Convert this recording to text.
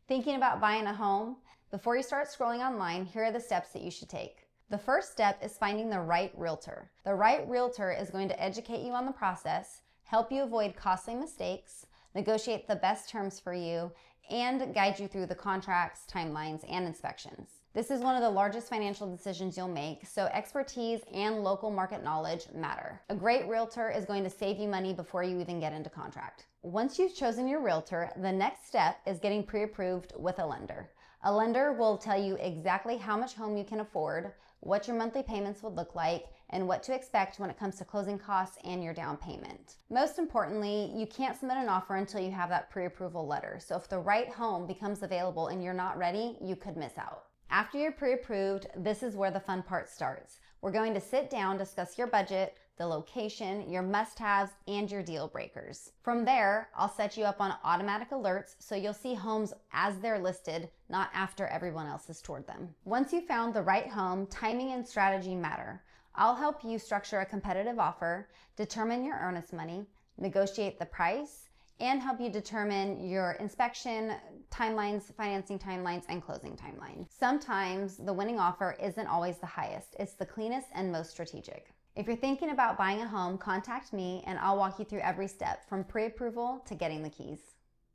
Thinking about buying a home? Before you start scrolling online, here are the steps that you should take. The first step is finding the right realtor. The right realtor is going to educate you on the process, help you avoid costly mistakes, negotiate the best terms for you, and guide you through the contracts, timelines, and inspections. This is one of the largest financial decisions you'll make, so expertise and local market knowledge matter. A great realtor is going to save you money before you even get into contract. Once you've chosen your realtor, the next step is getting pre-approved with a lender. A lender will tell you exactly how much home you can afford, what your monthly payments would look like, and what to expect when it comes to closing costs and your down payment. Most importantly, you can't submit an offer until you have that pre-approval letter. So if the right home becomes available and you're not ready, you could miss out. After you're pre-approved, this is where the fun part starts. We're going to sit down, discuss your budget, the location, your must-haves, and your deal breakers. From there, I'll set you up on automatic alerts so you'll see homes as they're listed, not after everyone else has toured them. Once you've found the right home, timing and strategy matter. I'll help you structure a competitive offer, determine your earnest money, negotiate the price, and help you determine your inspection timelines, financing timelines, and closing timelines. Sometimes the winning offer isn't always the highest. It's the cleanest and most strategic. If you're thinking about buying a home, contact me and I'll walk you through every step from pre-approval to getting the keys.